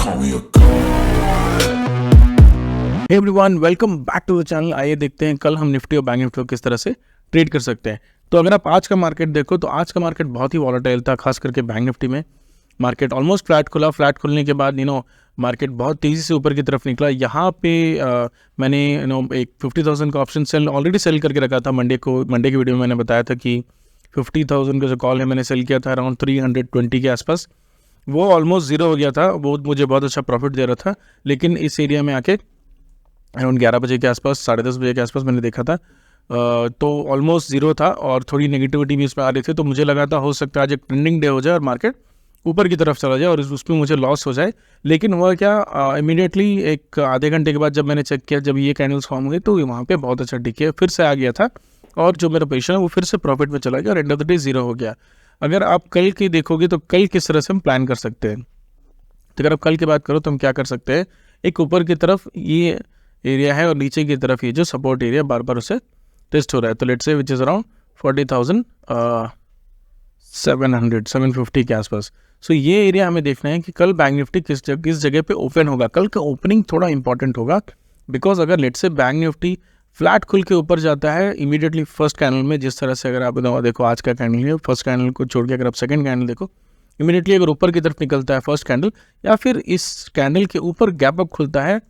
call me a god. Hey everyone, welcome back to the channel. आइए देखते हैं कल हम निफ्टी और बैंक निफ्टी को किस तरह से ट्रेड कर सकते हैं। तो अगर आप आज का मार्केट देखो तो आज का मार्केट बहुत ही वॉलेटाइल था, खास करके बैंक निफ्टी में मार्केट ऑलमोस्ट फ्लैट खुला। फ्लैट खुलने के बाद मार्केट बहुत तेज़ी से ऊपर की तरफ निकला। यहाँ पे मैंने एक 50,000 का ऑप्शन सेल ऑलरेडी सेल करके रखा था। मंडे की वीडियो में मैंने बताया था कि 50,000 का जो कॉल है मैंने सेल किया था अराउंड 320 के आसपास। वो ऑलमोस्ट ज़ीरो हो गया था, वो मुझे बहुत अच्छा प्रॉफिट दे रहा था। लेकिन इस एरिया में आके अराउंड 11 बजे के आसपास, 10:30 बजे के आसपास मैंने देखा था तो ऑलमोस्ट ज़ीरो था और थोड़ी नेगेटिविटी भी इसमें आ रही थी। तो मुझे लगा था हो सकता है आज एक ट्रेंडिंग डे हो जाए और मार्केट ऊपर की तरफ चला जाए और उसमें मुझे लॉस हो जाए। लेकिन हुआ क्या, इमीडिएटली एक आधे घंटे के बाद जब मैंने चेक किया, जब ये कैंडल्स फॉर्म हुए तो वहाँ पे बहुत अच्छा टिके फिर से आ गया था और जो मेरा पोजीशन है वो फिर से प्रॉफिट में चला गया और and of the day zero हो गया। अगर आप कल की देखोगे तो कल किस तरह से हम प्लान कर सकते हैं, तो अगर आप कल की बात करो तो हम क्या कर सकते हैं, एक ऊपर की तरफ ये एरिया है और नीचे की तरफ ये जो सपोर्ट एरिया बार बार उसे टेस्ट हो रहा है। तो let's say which is around 40,750 के आसपास। सो ये एरिया हमें देखना है कि कल बैंक निफ्टी किस जगह पे ओपन होगा। कल का ओपनिंग थोड़ा इंपॉर्टेंट होगा, बिकॉज अगर let's say bank Nifty flat खुल के ऊपर जाता है इमीडिएटली फर्स्ट कैंडल में, जिस तरह से अगर आप देखो आज का कैंडल है, फर्स्ट कैंडल को छोड़ के अगर आप सेकंड कैंडल देखो, इमीडिएटली अगर ऊपर की तरफ निकलता है फर्स्ट कैंडल या फिर इस कैंडल के ऊपर गैप अप खुलता है,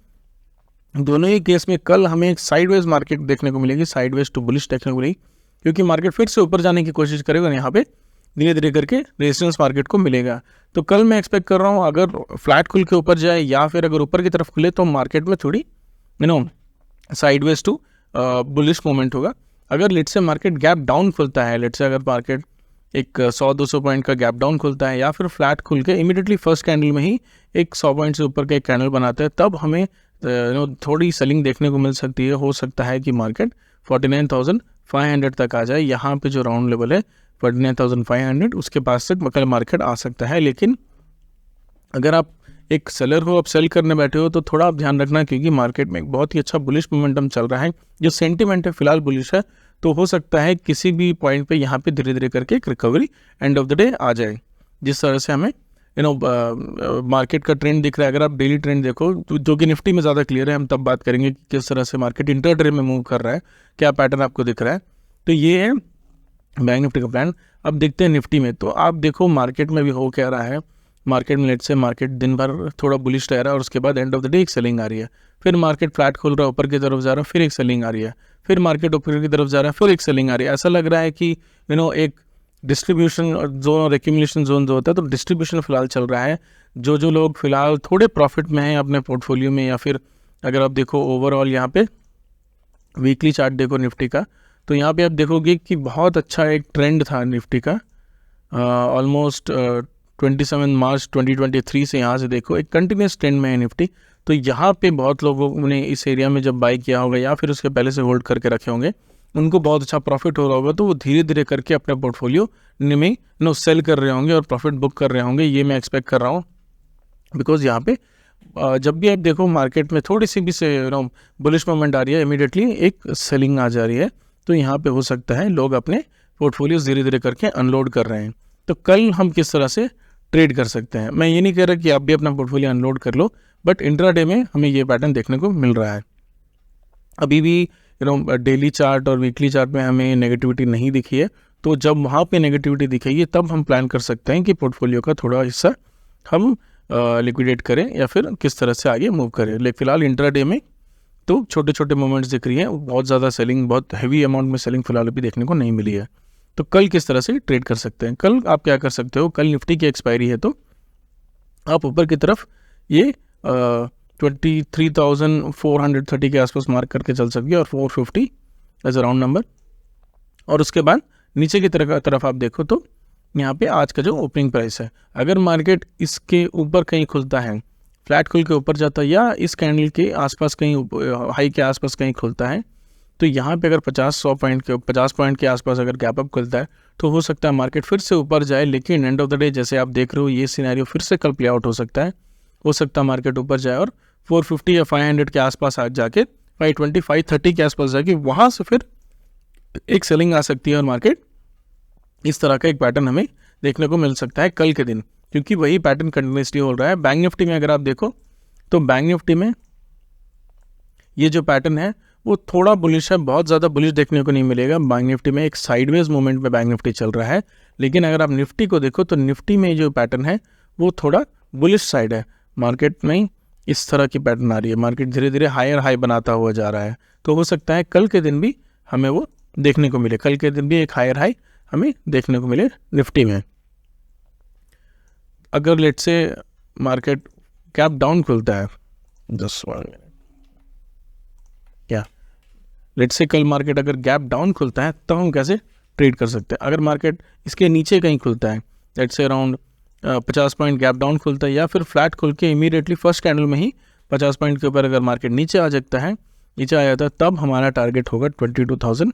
दोनों ही केस में कल हमें एक साइडवेज मार्केट देखने को मिलेगी, साइडवेज टू बुलिश देखने को मिलेगी, क्योंकि मार्केट फिर से ऊपर जाने की कोशिश करेगा और यहाँ पे धीरे धीरे करके रेजिस्टेंस मार्केट को मिलेगा। तो कल मैं एक्सपेक्ट कर रहा हूँ अगर फ्लैट खुल के ऊपर जाए या फिर अगर ऊपर की तरफ खुले तो मार्केट में थोड़ी साइडवेज टू बुलिश मोमेंट होगा। अगर let's say market gap down खुलता है, लेट्स से अगर मार्केट एक 100-200 पॉइंट का गैप डाउन खुलता है या फिर फ्लैट खुल के इमीडिएटली फर्स्ट कैंडल में ही एक 100 पॉइंट से ऊपर का एक कैंडल बनाता है, तब हमें थोड़ी सेलिंग देखने को मिल सकती है। हो सकता है कि मार्केट 49,500 तक आ जाए। यहाँ पे जो राउंड लेवल है 49,500, उसके पास तक कल मार्केट आ सकता है। लेकिन अगर आप एक सेलर हो, आप सेल करने बैठे हो तो थोड़ा आप ध्यान रखना, क्योंकि मार्केट में एक बहुत ही अच्छा बुलिश मोमेंटम चल रहा है। जो सेंटिमेंट है फिलहाल बुलिश है, तो हो सकता है किसी भी पॉइंट पे यहाँ पे धीरे धीरे करके एक recovery end of the day आ जाए। जिस तरह से हमें मार्केट का ट्रेंड दिख रहा है, अगर आप डेली ट्रेंड देखो जो कि निफ्टी में ज़्यादा क्लियर है, हम तब बात करेंगे कि किस तरह से मार्केट इंटरडे में मूव कर रहा है, क्या पैटर्न आपको दिख रहा है। तो ये है बैंक निफ्टी का प्लान। अब देखते हैं निफ्टी में। तो आप देखो मार्केट में भी हो क्या रहा है। मार्केट में लेट्स से मार्केट दिन भर थोड़ा बुलिश रह रहा है और उसके बाद एंड ऑफ द डे एक सेलिंग आ रही है, फिर मार्केट फ्लैट खोल रहा है, ऊपर की तरफ जा रहा है, फिर एक सेलिंग आ रही है, फिर मार्केट ऊपर की तरफ जा रहा है, फिर एक सेलिंग आ रही है। ऐसा लग रहा है कि एक डिस्ट्रीब्यूशन जोन और एक्यूमुलेशन जोन जो होता है, तो डिस्ट्रीब्यूशन फिलहाल चल रहा है। जो लोग फिलहाल थोड़े प्रॉफिट में हैं अपने पोर्टफोलियो में, या फिर अगर आप देखो ओवरऑल यहाँ पे वीकली चार्ट देखो निफ्टी का, तो यहाँ पे आप देखोगे कि बहुत अच्छा एक ट्रेंड था निफ्टी का। ऑलमोस्ट 27 मार्च 2023 से यहाँ से देखो एक कंटिन्यूस ट्रेंड में है निफ्टी। तो यहाँ पे बहुत लोगों ने इस एरिया में जब बाई किया होगा या फिर उसके पहले से होल्ड करके रखे होंगे, उनको बहुत अच्छा प्रॉफिट हो रहा होगा, तो वो धीरे धीरे करके अपने पोर्टफोलियो में सेल कर रहे होंगे और प्रॉफिट बुक कर रहे होंगे। ये मैं एक्सपेक्ट कर रहा हूँ, बिकॉज यहाँ पे जब भी आप देखो मार्केट में थोड़ी सी भी से बुलिश मोमेंट आ रही है, इमीडिएटली एक सेलिंग आ जा रही है। तो यहाँ पे हो सकता है लोग अपने पोर्टफोलियो धीरे धीरे करके अनलोड कर रहे हैं। तो कल हम किस तरह से ट्रेड कर सकते हैं, मैं ये नहीं कह रहा कि आप भी अपना पोर्टफोलियो अनलोड कर लो, बट इंट्राडे में हमें ये पैटर्न देखने को मिल रहा है। अभी भी डेली चार्ट और वीकली चार्ट में हमें नेगेटिविटी नहीं दिखी है, तो जब वहाँ पे नेगेटिविटी दिखेगी तब हम प्लान कर सकते हैं कि पोर्टफोलियो का थोड़ा हिस्सा हम लिक्विडेट करें या फिर किस तरह से आगे मूव करें। लेकिन फिलहाल इंट्राडे में तो छोटे छोटे मूवमेंट्स दिख रही हैं, बहुत ज़्यादा सेलिंग, बहुत हैवी अमाउंट में सेलिंग फिलहाल अभी देखने को नहीं मिली है। तो कल किस तरह से ट्रेड कर सकते हैं, कल आप क्या कर सकते हो, कल निफ्टी की एक्सपायरी है, तो आप ऊपर की तरफ ये 23,430 के आसपास मार्क करके चल सकती है और 450 एज अ राउंड नंबर। और उसके बाद नीचे की तरफ आप देखो तो यहाँ पे आज का जो ओपनिंग प्राइस है, अगर मार्केट इसके ऊपर कहीं खुलता है, फ्लैट खुल के ऊपर जाता है या इस कैंडल के आसपास कहीं हाई के आसपास कहीं खुलता है, तो यहाँ पे अगर 50 पॉइंट के आसपास अगर गैप अप खुलता है तो हो सकता है मार्केट फिर से ऊपर जाए। लेकिन एंड ऑफ द डे जैसे आप देख रहे हो ये सिनेरियो फिर से कल प्ले आउट हो सकता है मार्केट ऊपर जाए और 450 या 500 के आसपास आ जाके 520 530 के आसपास जाके वहाँ से फिर एक सेलिंग आ सकती है और मार्केट इस तरह का एक पैटर्न हमें देखने को मिल सकता है कल के दिन। क्योंकि वही पैटर्न कंटिन्यूसली हो रहा है। बैंक निफ्टी में अगर आप देखो तो बैंक निफ्टी में ये जो पैटर्न है वो थोड़ा बुलिश है, बहुत ज़्यादा बुलिश देखने को नहीं मिलेगा। बैंक निफ्टी में एक साइडवेज मूवमेंट में बैंक निफ्टी चल रहा है, लेकिन अगर आप निफ्टी को देखो तो निफ्टी में जो पैटर्न है वो थोड़ा बुलिश साइड है। मार्केट में इस तरह की पैटर्न आ रही है, मार्केट धीरे धीरे हायर हाई बनाता हुआ जा रहा है। तो हो सकता है कल के दिन भी हमें वो देखने को मिले, कल के दिन भी एक हायर हाई हमें देखने को मिले निफ्टी में। अगर लेट से मार्केट गैप डाउन खुलता है, जस्ट 1 मिनट, क्या लेट से कल मार्केट अगर गैप डाउन खुलता है तो हम कैसे ट्रेड कर सकते हैं। अगर मार्केट इसके नीचे कहीं खुलता है, लेट से अराउंड 50 पॉइंट गैप डाउन खुलता है या फिर फ्लैट खुल के इमीडिएटली फर्स्ट कैंडल में ही 50 पॉइंट के ऊपर अगर मार्केट नीचे आ जाता है, तब हमारा टारगेट होगा 23,000,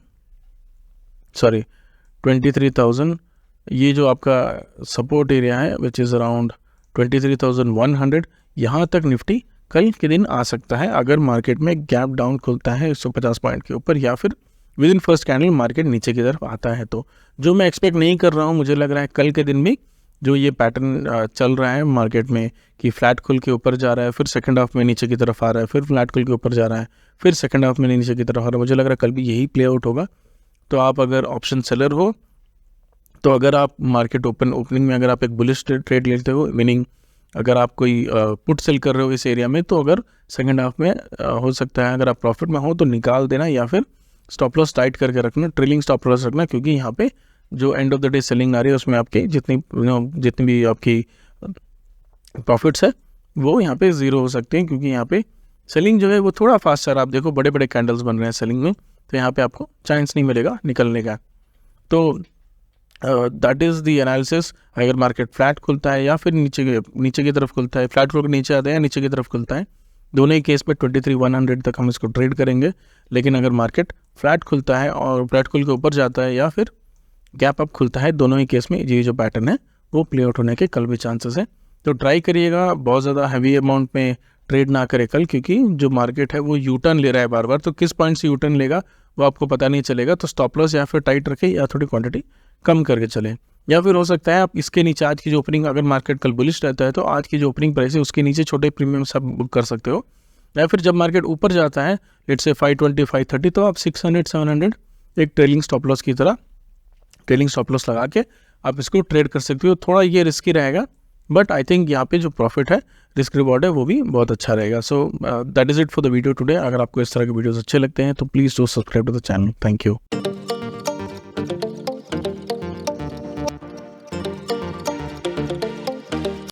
ये जो आपका सपोर्ट एरिया है विच इज़ अराउंड 23,100, यहाँ तक निफ्टी कल के दिन आ सकता है अगर मार्केट में गैप डाउन खुलता है 150 पॉइंट के ऊपर या फिर with in first candle market नीचे की तरफ आता है। तो जो मैं एक्सपेक्ट नहीं कर रहा हूँ, मुझे लग रहा है कल के दिन भी जो ये पैटर्न चल रहा है मार्केट में कि फ्लैट खुल के ऊपर जा रहा है, फिर सेकंड हाफ में नीचे की तरफ आ रहा है, फिर फ्लैट खुल के ऊपर जा रहा है, फिर सेकंड हाफ में नीचे की तरफ आ रहा है, मुझे लग रहा है कल भी यही प्ले आउट होगा। तो आप अगर ऑप्शन सेलर हो तो अगर आप मार्केट ओपनिंग में अगर आप एक बुलिश ट्रेड लेते हो, मीनिंग अगर आप कोई पुट सेल कर रहे हो इस एरिया में, तो अगर सेकंड हाफ में हो सकता है अगर आप प्रॉफिट में हो तो निकाल देना या फिर स्टॉप लॉस टाइट करके रखना, ट्रेलिंग स्टॉप लॉस रखना, क्योंकि यहाँ पे जो end of the day selling आ रही है उसमें आपके जितनी भी आपकी प्रॉफिट्स है वो यहाँ पे ज़ीरो हो सकते हैं, क्योंकि यहाँ पे सेलिंग जो है वो थोड़ा फास्ट है। आप देखो बड़े बड़े कैंडल्स बन रहे हैं सेलिंग में, तो यहाँ पे आपको चांस नहीं मिलेगा निकलने का। तो दैट इज़ द एनालिसिस। अगर मार्केट फ्लैट खुलता है या फिर नीचे की तरफ खुलता है, फ्लैट खुल के नीचे आता है या नीचे की तरफ खुलता है, दोनों ही केस पे 23,100 तक हम इसको ट्रेड करेंगे। लेकिन अगर मार्केट फ्लैट खुलता है और फ्लैट खुल के ऊपर जाता है या फिर गैप अप खुलता है, दोनों ही केस में ये जो पैटर्न है वो प्ले आउट होने के कल भी चांसेस है। तो ट्राई करिएगा, बहुत ज़्यादा हैवी अमाउंट में ट्रेड ना करें कल, क्योंकि जो मार्केट है वो यू टर्न ले रहा है बार बार, तो किस पॉइंट से यू टर्न लेगा वो आपको पता नहीं चलेगा। तो स्टॉप लॉस या फिर टाइट रखें या थोड़ी क्वांटिटी कम करके चलें, या फिर हो सकता है आप इसके नीचे आज की जो ओपनिंग, अगर मार्केट कल बुलिश रहता है तो आज की जो ओपनिंग प्राइस है उसके नीचे छोटे प्रीमियम सब बुक कर सकते हो। या फिर जब मार्केट ऊपर जाता है लेट्स से 520 530, तो आप 600 700 एक ट्रेलिंग स्टॉप लॉस की तरह ट्रेलिंग स्टॉप लॉस लगा के आप इसको ट्रेड कर सकते हो। थोड़ा ये रिस्की रहेगा, बट आई थिंक यहाँ पे जो प्रॉफिट है, रिस्क रिवॉर्ड है, वो भी बहुत अच्छा रहेगा। So that is it for the video today. अगर आपको इस तरह के वीडियोस अच्छे लगते हैं तो please do subscribe to the channel. Thank you.